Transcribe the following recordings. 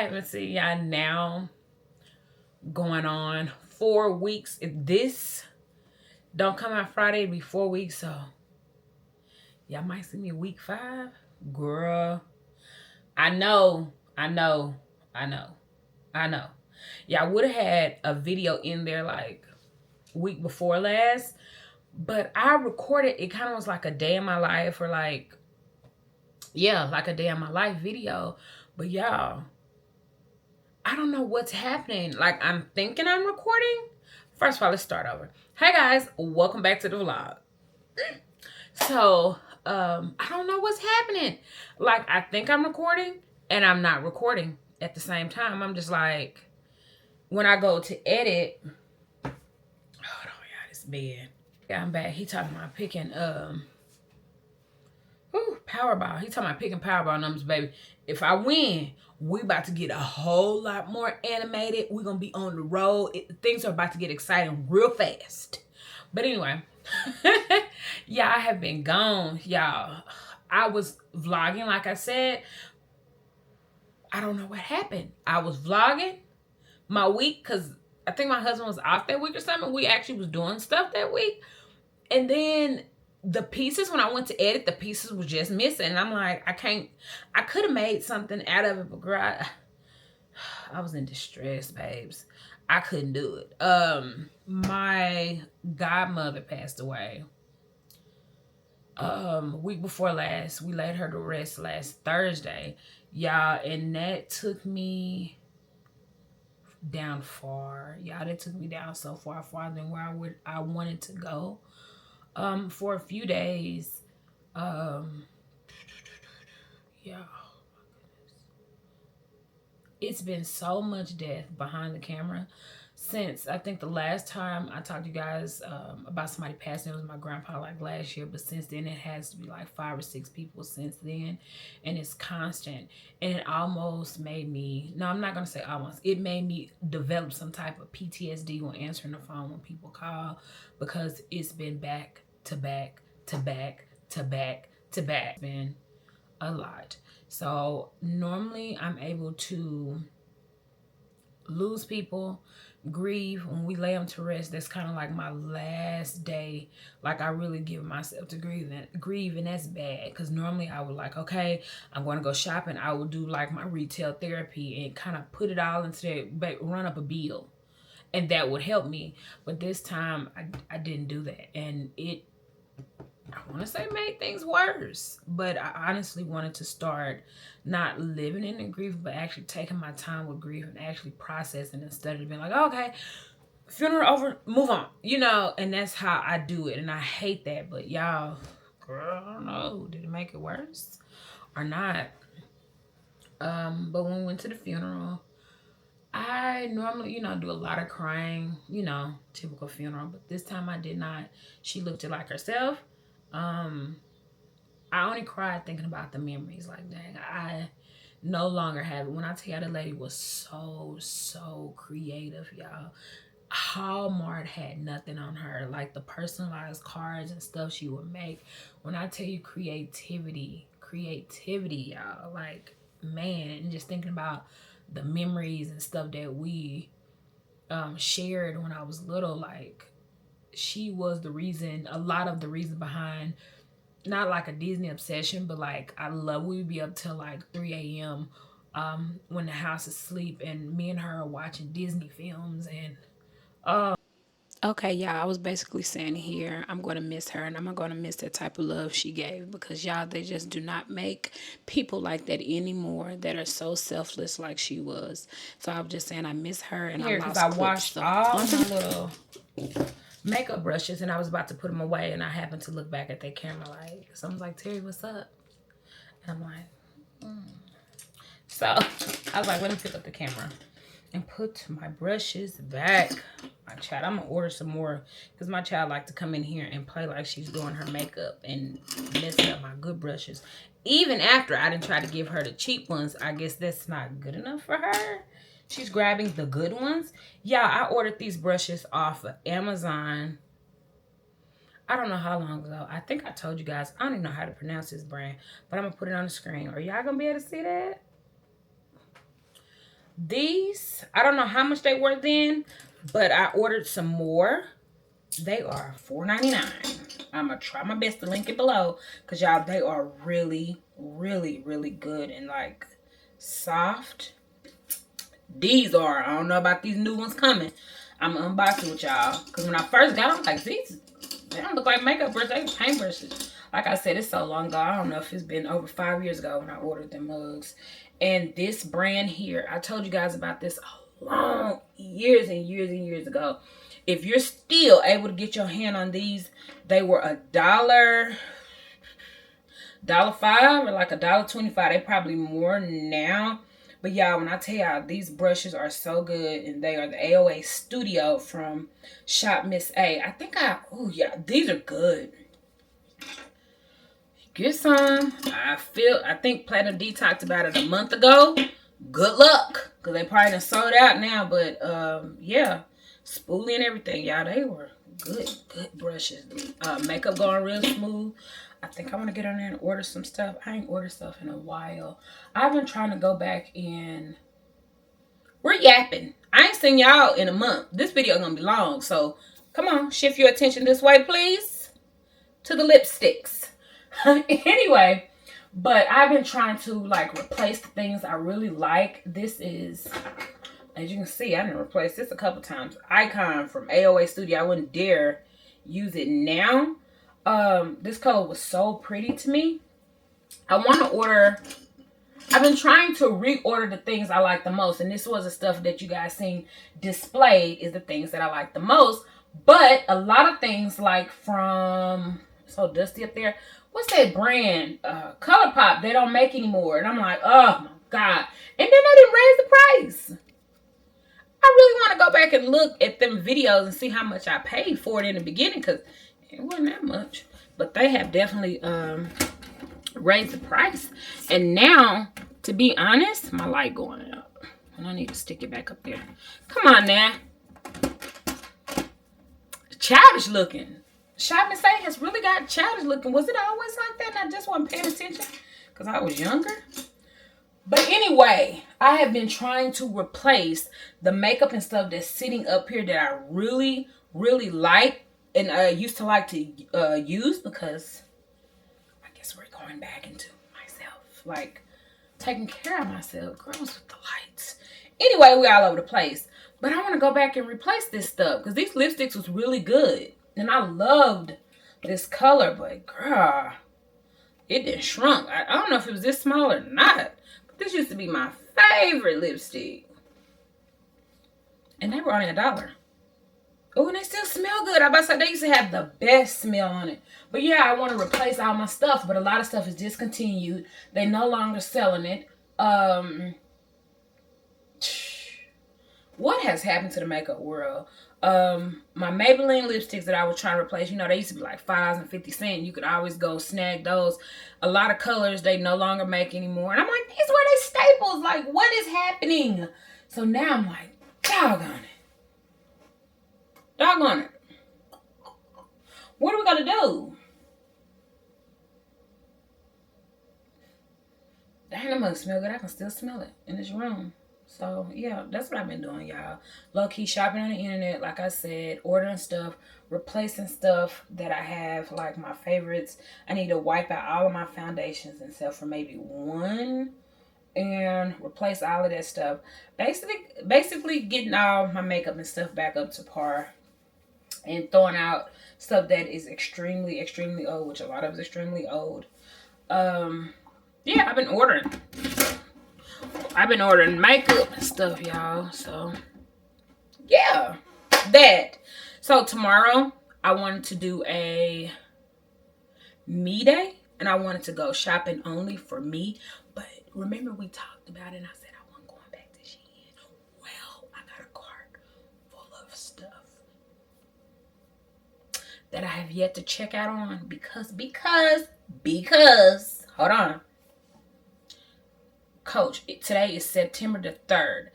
haven't seen y'all now going on 4 weeks. If this don't come out Friday, it'll be 4 weeks. So y'all might see me week 5. Girl, I know. Y'all would have had a video in there like week before last, but I recorded it kind of was like a day in my life, or like, yeah, like a day in my life video. But y'all, I don't know what's happening. Like, I'm thinking I'm recording. First of all, let's start over. Hey guys, welcome back to the vlog. So, I don't know what's happening. Like, I think I'm recording and I'm not recording at the same time. I'm just like, when I go to edit, hold on, y'all, this bed. Yeah, I'm back. He talking about picking Powerball. He talking about picking Powerball numbers, baby. If I win, we about to get a whole lot more animated. We're gonna be on the road. Things are about to get exciting real fast. But anyway, yeah, I have been gone, y'all. I was vlogging, like I said. I don't know what happened. I was vlogging my week because I think my husband was off that week or something. We actually was doing stuff that week. And then the pieces, when I went to edit, the pieces were just missing. And I'm like, I could have made something out of it, but girl, I was in distress, babes. I couldn't do it. My godmother passed away. Week before last. We laid her to rest last Thursday. Y'all, and that took me down far. Y'all, that took me down so far, farther than where I wanted to go. For a few days. Yeah. It's been so much death behind the camera since I think the last time I talked to you guys about somebody passing. It was my grandpa, like last year, but since then it has to be like 5 or 6 people since then, and it's constant. And it almost made me, no, I'm not gonna say almost, it made me develop some type of PTSD when answering the phone when people call, because it's been back to back to back to back to back. It's been a lot. So normally I'm able to lose people, grieve when we lay them to rest. That's kind of like my last day. Like, I really give myself to grieve, and that's bad, because normally I would like, okay, I'm going to go shopping. I would do like my retail therapy and kind of put it all into that, run up a bill, and that would help me. But this time I didn't do that, and it, I want to say, made things worse. But I honestly wanted to start not living in the grief, but actually taking my time with grief and actually processing, instead of being like, oh, okay, funeral over, move on, you know. And that's how I do it, and I hate that. But y'all, girl, I don't know, did it make it worse or not? But when we went to the funeral, I normally, do a lot of crying, typical funeral. But this time I did not. She looked like herself. I only cried thinking about the memories. Like, dang, I no longer have it. When I tell you, the lady was so creative, y'all. Hallmark had nothing on her. Like, the personalized cards and stuff she would make. When I tell you creativity, y'all. Like, man, and just thinking about the memories and stuff that we shared when I was little, like, she was the reason, a lot of the reason behind, not like a Disney obsession, but like, we'd be up till like 3 a.m. When the house is asleep, and me and her are watching Disney films. And okay, y'all, I was basically saying here, I'm going to miss her, and I'm going to miss that type of love she gave, because y'all, they just do not make people like that anymore, that are so selfless like she was. So I was just saying, I miss her, and here, I lost clips. I washed all my little makeup brushes, and I was about to put them away, and I happened to look back at that camera, like, someone's like, Terry, what's up? And I'm like, So I was like, let me pick up the camera and put my brushes back. My child, I'm gonna order some more, because my child like to come in here and play like she's doing her makeup and messing up my good brushes. Even after I didn't try to give her the cheap ones, I guess that's not good enough for her. She's grabbing the good ones. Yeah, I ordered these brushes off of Amazon. I don't know how long ago. I think I told you guys. I don't even know how to pronounce this brand, but I'm gonna put it on the screen. Are y'all gonna be able to see that? These, I don't know how much they were then, but I ordered some more. They are $4.99. I'm gonna try my best to link it below, because y'all, they are really, really, really good and like soft. These are, I don't know about these new ones coming. I'm unboxing with y'all, because when I first got them, like, these, they don't look like makeup brushes, they paint brushes. Like I said, it's so long ago. I don't know if it's been over 5 years ago when I ordered them mugs. And this brand here, I told you guys about this a long, years and years and years ago. If you're still able to get your hand on these, they were $1.05 or like $1.25. They probably more now. But y'all, when I tell y'all, these brushes are so good, and they are the AOA Studio from Shop Miss A. Oh yeah, these are good. Get some. I think Platinum D talked about it a month ago. Good luck, because they probably done sold out now. But yeah, spoolie and everything, y'all, they were good brushes. Makeup going real smooth. I think I want to get on there and order some stuff. I ain't ordered stuff in a while. I've been trying to go back in. We're yapping. I ain't seen y'all in a month. This video gonna be long, so come on, shift your attention this way, please, to the lipsticks. Anyway, but I've been trying to like replace the things I really like. This is, as you can see, I didn't replace this a couple times. Icon from AOA Studio. I wouldn't dare use it now. This color was so pretty to me. I want to order. I've been trying to reorder the things I like the most, and this was the stuff that you guys seen displayed is the things that I like the most. But a lot of things, like from, so dusty up there, what's that brand? ColourPop, they don't make anymore. And I'm like, oh my God. And then they didn't raise the price. I really want to go back and look at them videos and see how much I paid for it in the beginning, because it wasn't that much. But they have definitely raised the price. And now, to be honest, my light going out. And I need to stick it back up there. Come on now. Childish looking. Shop Miss A has really got childish looking. Was it always like that and I just wasn't paying attention because I was younger? But anyway, I have been trying to replace the makeup and stuff that's sitting up here that I really, really like and I used to like to use, because I guess we're going back into myself, like taking care of myself. Girls with the lights. Anyway, we're all over the place. But I want to go back and replace this stuff, because these lipsticks was really good. And I loved this color, but girl, it didn't shrunk. I don't know if it was this small or not. But this used to be my favorite lipstick. And they were only $1. Oh, and they still smell good. I about to say they used to have the best smell on it. But yeah, I want to replace all my stuff, but a lot of stuff is discontinued. They no longer selling it. What has happened to the makeup world? My Maybelline lipsticks that I was trying to replace, you know, they used to be like $5.50. You could always go snag those. A lot of colors they no longer make anymore. And I'm like, these were they staples. Like, what is happening? So now I'm like, doggone it. Doggone it. What are we gonna do? Dang, that mug smell good. I can still smell it in this room. So, yeah, that's what I've been doing, y'all. Low-key shopping on the internet, like I said, ordering stuff, replacing stuff that I have, like my favorites. I need to wipe out all of my foundations except for maybe one and replace all of that stuff. Basically getting all my makeup and stuff back up to par and throwing out stuff that is extremely, extremely old, which a lot of is extremely old. Yeah, I've been ordering makeup and stuff, y'all. So, yeah, that. So, tomorrow, I wanted to do a me day. And I wanted to go shopping only for me. But remember, we talked about it and I said I wasn't going back to Shein. Well, I got a cart full of stuff that I have yet to check out on. Because, hold on. Coach, today is September the 3rd.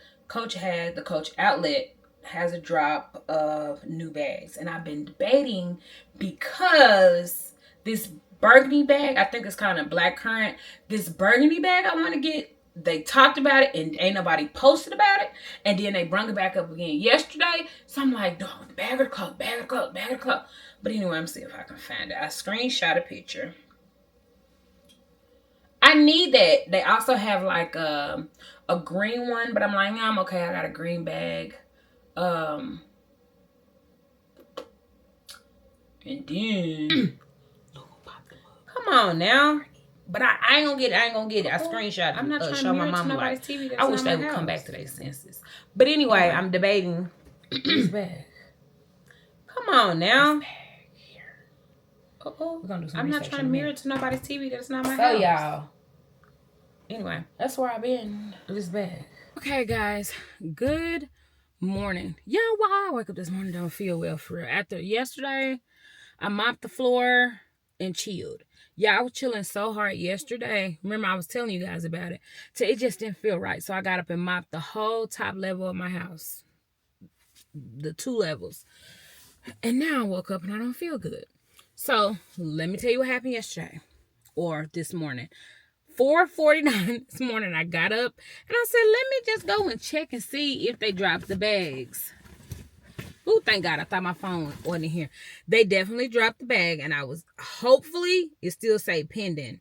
The Coach outlet has a drop of new bags. And I've been debating, because this burgundy bag, I think it's kind of black currant. This burgundy bag I want to get, they talked about it and ain't nobody posted about it, and then they brung it back up again yesterday. So I'm like, no, bag of the cloak, bag of the cloak, bag of the cloak. But anyway, I'm see if I can find it. I screenshot a picture. I need that. They also have like a green one, but I'm like, nah, I'm okay. I got a green bag. And then come on now. But I ain't gonna get it. I ain't gonna get it. I screenshot it. I'm not trying show to my mom nobody's like, TV. I wish they would come back to their senses. But anyway, I'm debating this bag. Come on now. Uh-oh. We're gonna do some I'm not trying to mirror to nobody's TV. That's not my house. So y'all. Anyway, that's where I've been. This bag. Okay, guys. Good morning. Y'all, why I wake up this morning don't feel well for real. After yesterday, I mopped the floor and chilled. Yeah, I was chilling so hard yesterday. Remember, I was telling you guys about it. So it just didn't feel right. So I got up and mopped the whole top level of my house. The 2 levels. And now I woke up and I don't feel good. So let me tell you what happened yesterday. Or this morning. 4:49 this morning, I got up and I said, let me just go and check and see if they dropped the bags. Oh, thank God. I thought my phone wasn't in here. They definitely dropped the bag, and I was, hopefully, it still say pending,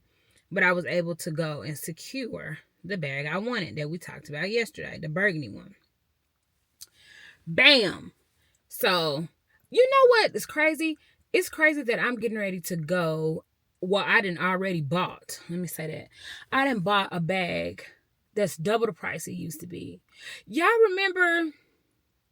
but I was able to go and secure the bag I wanted that we talked about yesterday, the burgundy one. Bam. So, you know what? It's crazy. It's crazy that I'm getting ready to go. Well, I didn't already bought. Let me say that. I didn't bought a bag that's double the price it used to be. Y'all remember...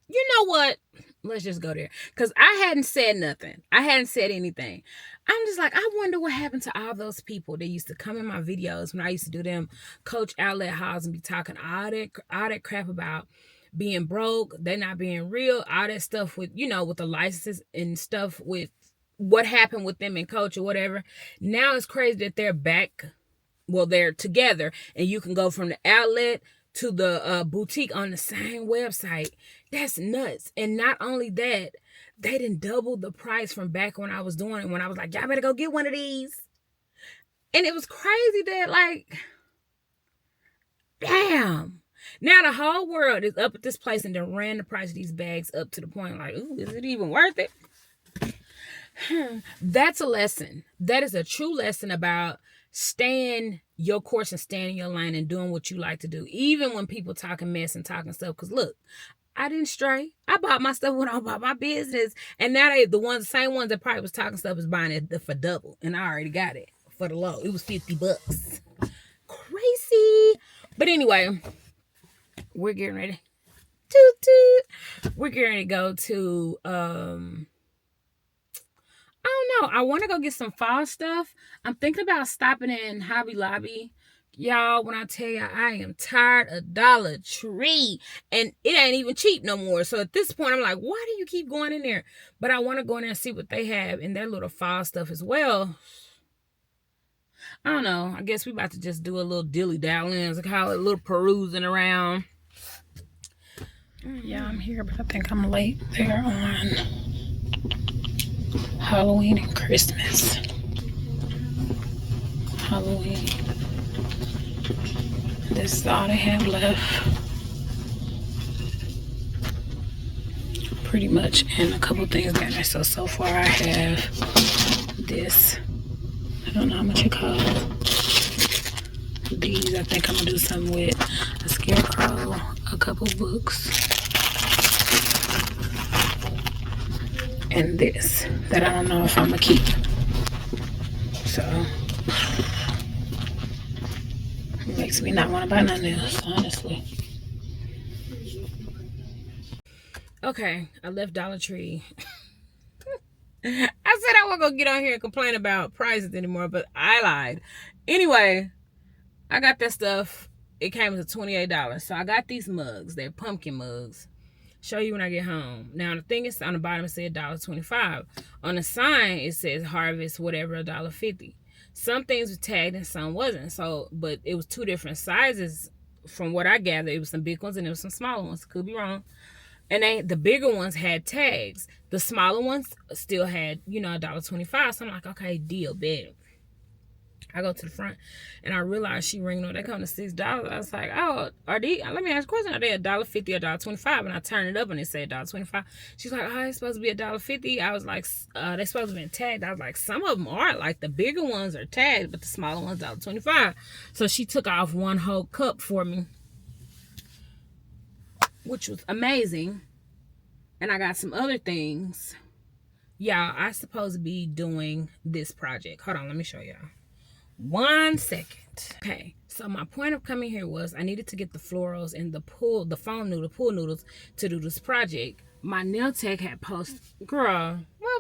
You know what? Let's just go there. Because I hadn't said nothing. I hadn't said anything. I'm just like, I wonder what happened to all those people that used to come in my videos when I used to do them Coach Outlet hauls and be talking all that crap about being broke, they not being real, all that stuff with, you know, with the licenses and stuff with what happened with them in Coach or whatever. Now it's crazy that they're back. Well, they're together and you can go from the outlet to the boutique on the same website. That's nuts. And not only that, they didn't double the price from back when I was doing it, when I was like, y'all better go get one of these. And it was crazy that, like, damn. Now the whole world is up at this place and then ran the price of these bags up to the point like, ooh, is it even worth it? That's a lesson. That is a true lesson about staying your course and staying in your lane and doing what you like to do, even when people talking mess and talking stuff. Because look, I didn't stray. I bought my stuff when I bought my business, and now the same ones that probably was talking stuff is buying it for double, and I already got it for the low. It was $50. Crazy. But anyway, we're getting ready. We're getting ready to go to I don't know. I want to go get some fall stuff. I'm thinking about stopping in Hobby Lobby. Y'all, when I tell you I am tired of Dollar Tree, and it ain't even cheap no more. So at this point, I'm like, why do you keep going in there? But I want to go in there and see what they have in their little fall stuff as well. I don't know. I guess we about to just do a little dilly-dallying, as I call it, a little perusing around. Yeah, I'm here, but I think I'm late. They're on Halloween and Christmas. Halloween. This is all they have left. Pretty much, and a couple things got there. So far I have this. I don't know how much it costs. These I think I'm gonna do something with. A scarecrow, a couple books, and this that I don't know if I'm gonna keep. So it makes me not want to buy nothing else, honestly. Okay, I left Dollar Tree. I said I wasn't gonna get on here and complain about prices anymore, but I lied. Anyway, I got that stuff. It came to $28. So I got these mugs. They're pumpkin mugs. Show you when I get home. Now the thing is, on the bottom it said $1.25. On the sign it says harvest whatever $1.50. Some things were tagged and some wasn't. So, but it was 2 different sizes. From what I gathered, it was some big ones and there was some smaller ones. Could be wrong. And the bigger ones had tags. The smaller ones still had, $1.25. So I'm like, okay, deal, bet. I go to the front and I realize she ringing on. They come to $6. I was like, oh, are these? Let me ask a question. Are they $1.50 or $1.25? And I turned it up and it said $1.25. She's like, oh, it's supposed to be $1.50. I was like, they supposed to be tagged. I was like, some of them are. Like the bigger ones are tagged, but the smaller ones $1.25. So she took off one whole cup for me, which was amazing. And I got some other things. Y'all, I supposed to be doing this project. Hold on, let me show y'all. 1 second. Okay, so my point of coming here was I needed to get the florals and the pool noodles to do this project. My nail tech had posted, girl, why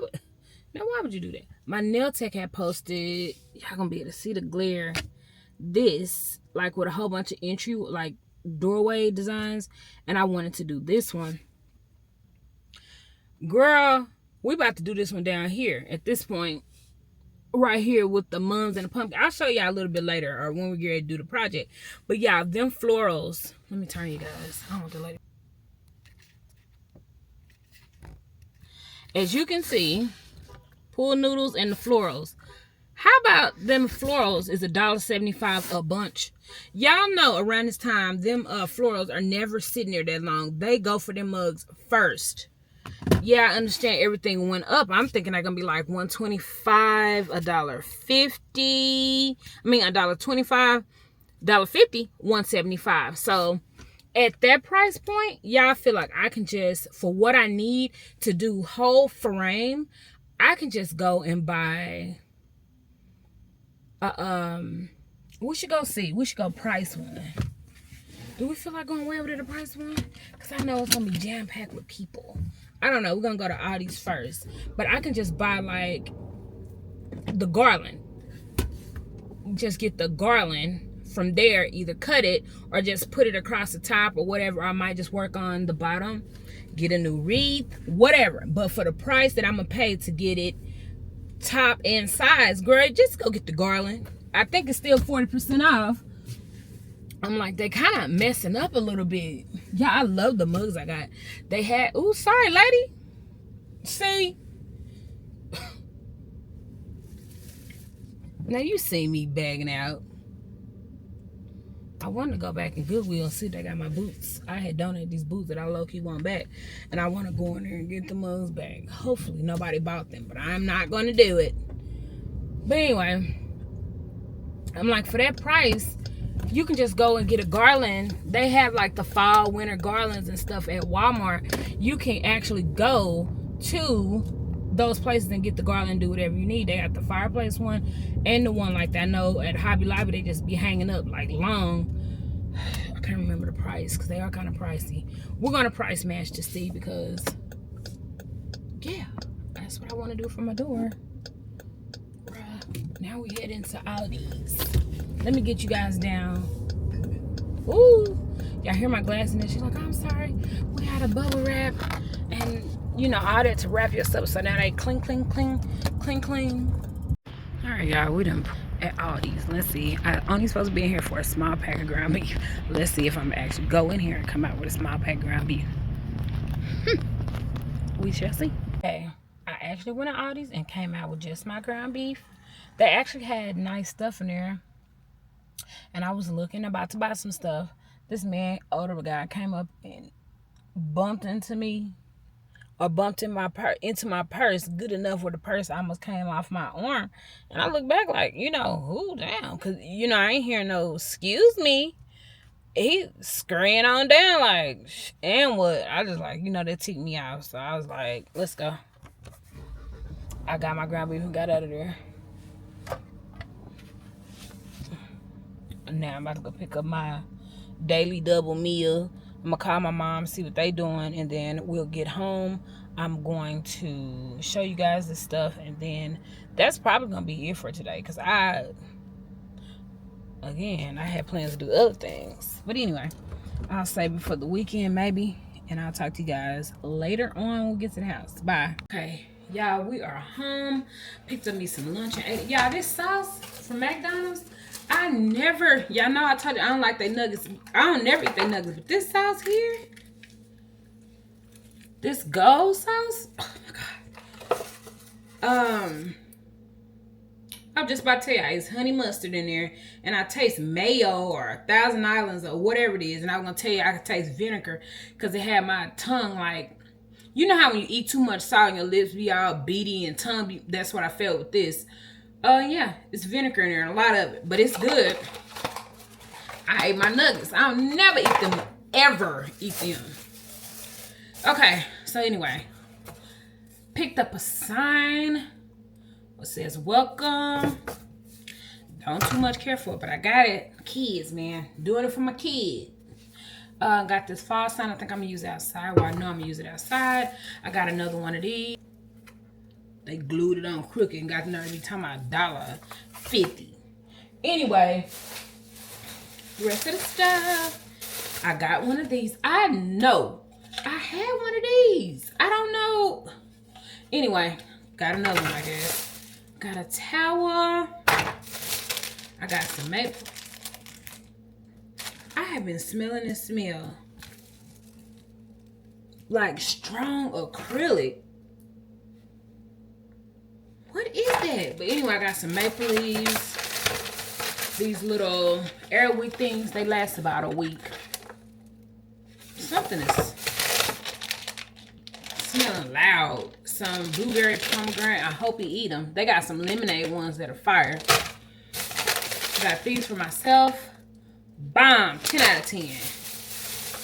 would you do that? My nail tech had posted, y'all gonna be able to see the glare, this, like with a whole bunch of entry, like doorway designs, and I wanted to do this one. Girl, we about to do this one down here at this point. Right here with the mums and the pumpkin. I'll show y'all a little bit later or when we get ready to do the project. But yeah, them florals. Let me turn you guys. I don't want the lady. As you can see, pool noodles and the florals. How about them florals is $1.75 a bunch? Y'all know around this time, them florals are never sitting there that long. They go for them mugs first. Yeah, I understand everything went up. I'm thinking they're gonna be like $1.25, $1.50. I mean $1.25, $1.50, $1.75. So at that price point, y'all feel like I can just, for what I need to do whole frame, I can just go and buy we should go see. We should go price one. Do we feel like going way over to the price one? Because I know it's gonna be jam-packed with people. I don't know. We're going to go to Aldi's first. But I can just buy, like, the garland. Just get the garland from there. Either cut it or just put it across the top or whatever. I might just work on the bottom. Get a new wreath. Whatever. But for the price that I'm going to pay to get it top and size, girl, just go get the garland. I think it's still 40% off. I'm like, they kind of messing up a little bit. Yeah, I love the mugs I got. They had, ooh, sorry, lady. See? Now, you see me bagging out. I want to go back in Goodwill and see if they got my boots. I had donated these boots that I low-key want back. And I want to go in there and get the mugs back. Hopefully, nobody bought them. But I'm not going to do it. But anyway, I'm like, for that price, you can just go and get a garland. They have like the fall, winter garlands and stuff at Walmart. You can actually go to those places and get the garland and do whatever you need. They got the fireplace one and the one like that. I know at Hobby Lobby, they just be hanging up like long. I can't remember the price because they are kind of pricey. We're going to price match to see because, yeah, that's what I want to do for my door. Now we head into Aldi's. Let me get you guys down. Ooh, y'all hear my glass in there? She's like, I'm sorry. We had a bubble wrap and, you know, all that to wrap your stuff. So now they cling, cling, cling, cling, cling. All right, y'all, we done at Aldi's. Let's see. I only supposed to be in here for a small pack of ground beef. Let's see if I'm actually go in here and come out with a small pack of ground beef. We shall see. Okay, I actually went to Aldi's and came out with just my ground beef. They actually had nice stuff in there. And I was looking, about to buy some stuff. This man, older guy, came up and bumped into me. Or bumped into my purse. Good enough where the purse almost came off my arm. And I looked back like, you know, who down? Because, you know, I ain't hearing no, excuse me. He scurrying on down like, and what? I just like, you know, they ticked me out. So I was like, let's go. I got my ground beef and got out of there. Now I'm about to go pick up my daily double meal. I'm gonna call my mom, see what they doing, and then we'll get home. I'm going to show you guys this stuff, and then that's probably gonna be it for today, because I had plans to do other things. But anyway, I'll save it for the weekend maybe, and I'll talk to you guys later on when we get to the house. Bye. Okay, y'all, we are home. Picked up me some lunch and ate it. Y'all, this sauce from McDonald's, I never, y'all know I told you I don't like their nuggets. I don't never eat their nuggets, but this sauce here, this gold sauce, oh my God. I'm just about to tell you, it's honey mustard in there, and I taste mayo or Thousand Islands or whatever it is, and I was gonna tell you I could taste vinegar because it had my tongue like, you know how when you eat too much salt and your lips be all beady and tongue be, that's what I felt with this. Yeah, it's vinegar in there, a lot of it, but it's good. I ate my nuggets. I'll never eat them, ever eat them. Okay, so anyway, picked up a sign. It says welcome. Don't too much care for it, but I got it. Kids, man, doing it for my kid. Got this fall sign. I think I'm gonna use it outside. Well, I know I'm gonna use it outside. I got another one of these. They glued it on crooked and got the nerve to be talking about $1.50. Anyway, the rest of the stuff. I got one of these. I know I had one of these. I don't know. Anyway, got another one, I guess. Got a towel. I got some maple. I have been smelling this smell like strong acrylic. What is that? But anyway, I got some maple leaves. These little airwick things, they last about a week. Something is smelling loud. Some blueberry pomegranate. I hope you eat them. They got some lemonade ones that are fire. Got these for myself. Bomb. 10 out of 10.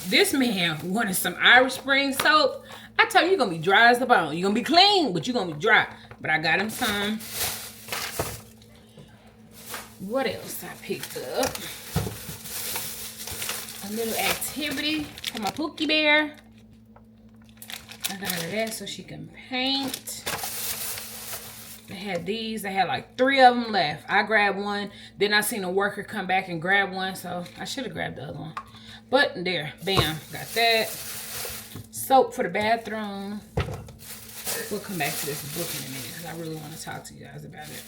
This man wanted some Irish Spring soap. I tell you, you're going to be dry as the bone. You're going to be clean, but you're going to be dry. But I got him some. What else I picked up? A little activity for my Pookie Bear. I got her that so she can paint. They had these. They had like 3 of them left. I grabbed one. Then I seen a worker come back and grab one. So I should have grabbed the other one. But there. Bam. Got that. Soap for the bathroom. We'll come back to this book in a minute because I really want to talk to you guys about it.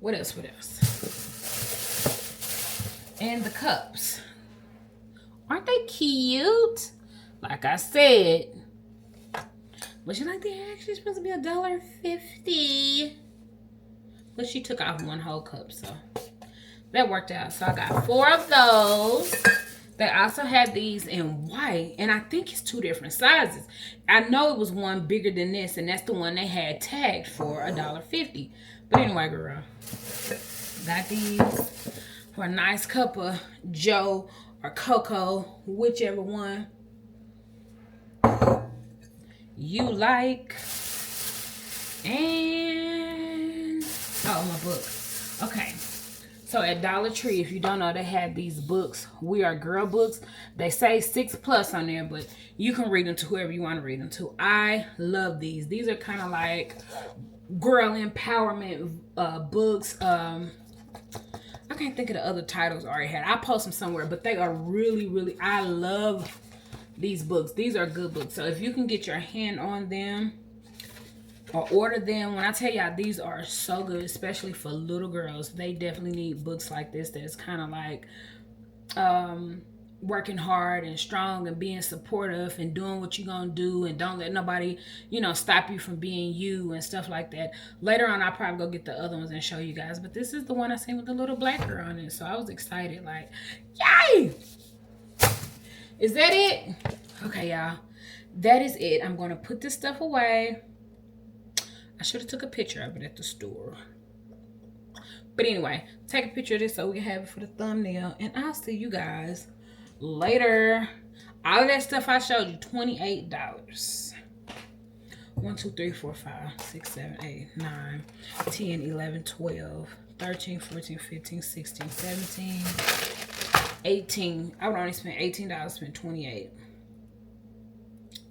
What else? What else? And the cups. Aren't they cute? Like I said. But you like, they're actually supposed to be $1.50. But she took off 1 whole cup, so that worked out. So I got 4 of those. They also had these in white, and I think it's 2 different sizes. I know it was one bigger than this, and that's the one they had tagged for $1.50. But anyway, girl, got these for a nice cup of Joe or Cocoa, whichever one you like. And oh, my book. Okay, so at Dollar Tree, if you don't know, they had these books. We Are Girl books. They say 6+ on there, but you can read them to whoever you want to read them to. I love these. These are kind of like girl empowerment books. I can't think of the other titles I already had. I'll post them somewhere, but they are really, really, I love these books. These are good books. So if you can get your hand on them or order them, when I tell y'all, these are so good, especially for little girls. They definitely need books like this that's kind of like working hard and strong and being supportive and doing what you're gonna do, and don't let nobody, you know, stop you from being you and stuff like that. Later on, I'll probably go get the other ones and show you guys, but this is the one I seen with the little black girl on it, so I was excited, like, yay! Is that it? Okay, y'all, that is it. I'm gonna put this stuff away. I should have took a picture of it at the store, but anyway, take a picture of this so we can have it for the thumbnail, and I'll see you guys later. All of that stuff I showed you, $28. 1, 2, 3, 4, 5, 6, 7, 8, 9, 10, 11, 12, 13, 14, 15, 16, 17, 18. I would only spend $18, spend 28.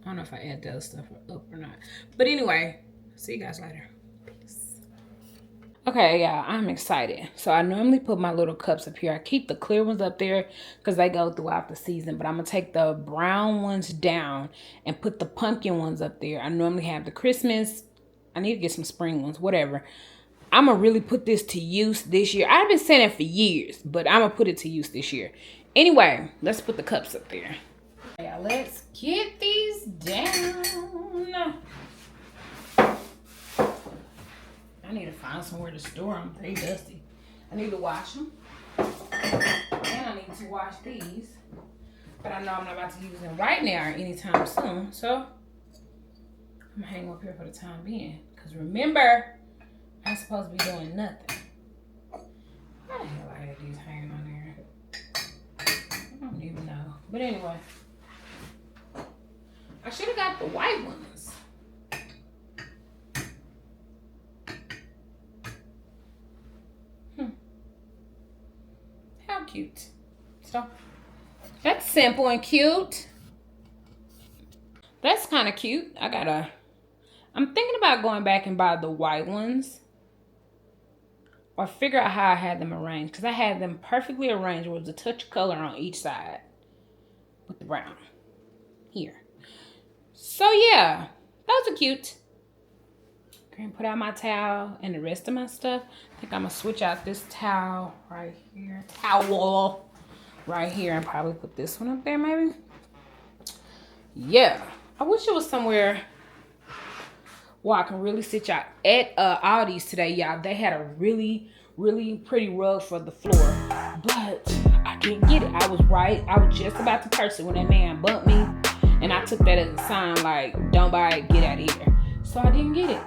I don't know if I add the other stuff up or not. But anyway, see you guys later. Okay, y'all, I'm excited. So I normally put my little cups up here. I keep the clear ones up there because they go throughout the season. But I'm going to take the brown ones down and put the pumpkin ones up there. I normally have the Christmas. I need to get some spring ones, whatever. I'm going to really put this to use this year. I've been saying it for years, but I'm going to put it to use this year. Anyway, let's put the cups up there. Yeah, let's get these down. I need to find somewhere to store them. They dusty. I need to wash them. And I need to wash these. But I know I'm not about to use them right now or anytime soon. So I'm gonna hang them up here for the time being. Because remember, I'm supposed to be doing nothing. How the hell I had these hanging on there? I don't even know. But anyway. I should have got the white ones. How cute. So that's simple and cute. That's kind of cute. I'm thinking about going back and buy the white ones. Or figure out how I had them arranged. Because I had them perfectly arranged with a touch of color on each side. With the brown. Here. So yeah. Those are cute. Okay, put out my towel and the rest of my stuff. I think I'm going to switch out this towel right here. Towel. Right here. And probably put this one up there maybe. Yeah. I wish it was somewhere where I can really sit y'all at Aldi's today, y'all. They had a really, really pretty rug for the floor. But I didn't get it. I was right. I was just about to purchase it when that man bumped me. And I took that as a sign like, don't buy it, get out of here. So I didn't get it.